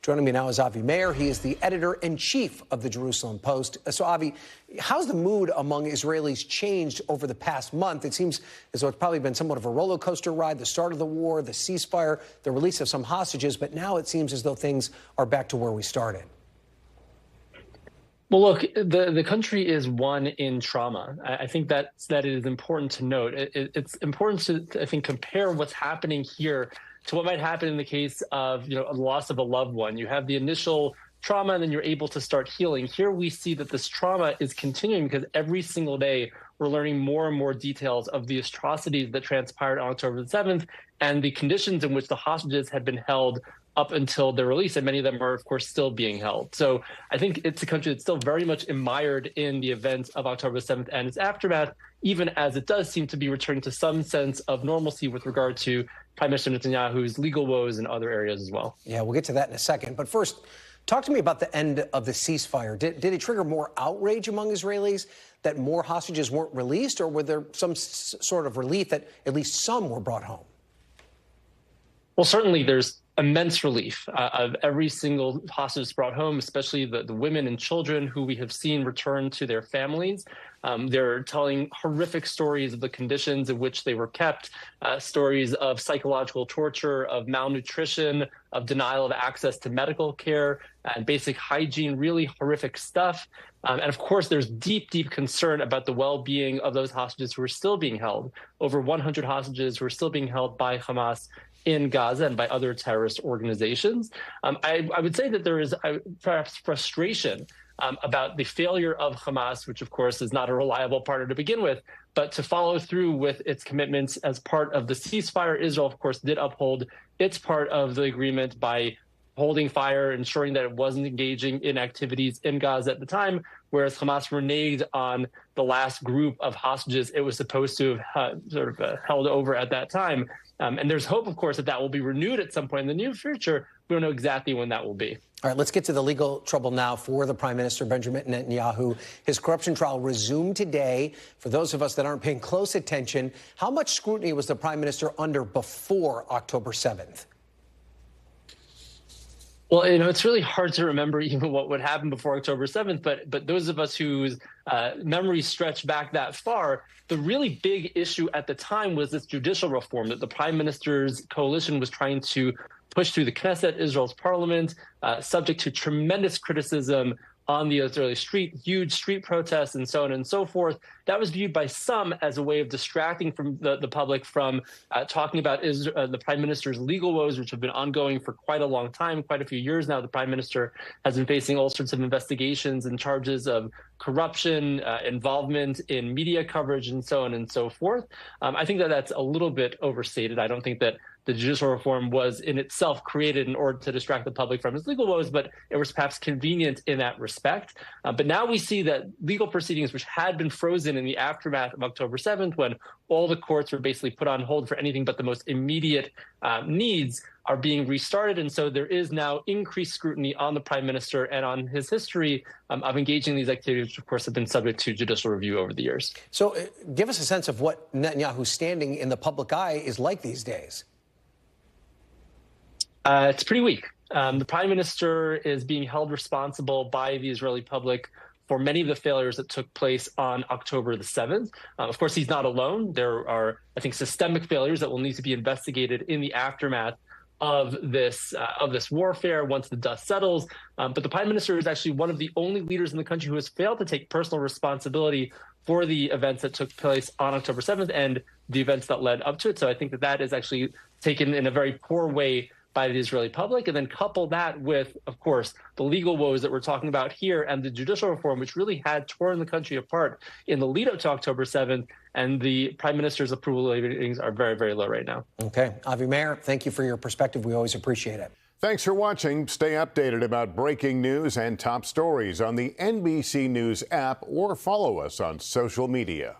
Joining me now is Avi Mayer. He is the editor-in-chief of the Jerusalem Post. So, Avi, how's the mood among Israelis changed over the past month? It seems as though it's probably been somewhat of a roller coaster ride, the start of the war, the ceasefire, the release of some hostages, but now it seems as though things are back to where we started. Well, look, the country is one in trauma. I think that it is important to note. It's important to, I think, compare what's happening here to what might happen in the case of, a loss of a loved one. You have the initial trauma, and then you're able to start healing. Here we see that this trauma is continuing because every single day we're learning more and more details of the atrocities that transpired on October the 7th and the conditions in which the hostages had been held up until their release, and many of them are, of course, still being held. So I think it's a country that's still very much mired in the events of October 7th and its aftermath, even as it does seem to be returning to some sense of normalcy with regard to Prime Minister Netanyahu's legal woes in other areas as well. Yeah, we'll get to that in a second. But first, talk to me about the end of the ceasefire. Did it trigger more outrage among Israelis that more hostages weren't released, or were there some sort of relief that at least some were brought home? Well, certainly there's immense relief of every single hostage brought home, especially the women and children who we have seen return to their families. They're telling horrific stories of the conditions in which they were kept, stories of psychological torture, of malnutrition, of denial of access to medical care and basic hygiene, really horrific stuff. And of course, there's deep, deep concern about the well-being of those hostages who are still being held. Over 100 hostages who are still being held by Hamas in Gaza and by other terrorist organizations. I would say that there is perhaps frustration about the failure of Hamas, which of course is not a reliable partner to begin with, but to follow through with its commitments as part of the ceasefire. Israel, of course, did uphold its part of the agreement by holding fire, ensuring that it wasn't engaging in activities in Gaza at the time, whereas Hamas reneged on the last group of hostages it was supposed to have held over at that time. And there's hope, of course, that will be renewed at some point in the near future. We don't know exactly when that will be. All right, let's get to the legal trouble now for the Prime Minister, Benjamin Netanyahu. His corruption trial resumed today. For those of us that aren't paying close attention, how much scrutiny was the Prime Minister under before October 7th? Well, it's really hard to remember even what would happen before October 7th, but those of us whose memories stretch back that far, the really big issue at the time was this judicial reform that the Prime Minister's coalition was trying to push through the Knesset, Israel's parliament, subject to tremendous criticism on the Israeli street, huge street protests and so on and so forth. That was viewed by some as a way of distracting from the public from talking about the Prime Minister's legal woes, which have been ongoing for quite a long time, quite a few years now. The Prime Minister has been facing all sorts of investigations and charges of corruption, involvement in media coverage, and so on and so forth. I think that's a little bit overstated. I don't think that the judicial reform was in itself created in order to distract the public from its legal woes, but it was perhaps convenient in that respect. But now we see that legal proceedings, which had been frozen in the aftermath of October 7th, when all the courts were basically put on hold for anything but the most immediate needs, are being restarted. And so there is now increased scrutiny on the Prime Minister and on his history of engaging in these activities, which of course have been subject to judicial review over the years. So give us a sense of what Netanyahu's standing in the public eye is like these days. It's pretty weak. The Prime Minister is being held responsible by the Israeli public for many of the failures that took place on October the 7th. Of course, he's not alone. There are, I think, systemic failures that will need to be investigated in the aftermath of this warfare once the dust settles. But the Prime Minister is actually one of the only leaders in the country who has failed to take personal responsibility for the events that took place on October 7th and the events that led up to it. So I think that is actually taken in a very poor way by the Israeli public, and then couple that with, of course, the legal woes that we're talking about here and the judicial reform, which really had torn the country apart in the lead up to October 7th, and the Prime Minister's approval ratings are very, very low right now. Okay. Avi Mayer, thank you for your perspective. We always appreciate it. Thanks for watching. Stay updated about breaking news and top stories on the NBC News app or follow us on social media.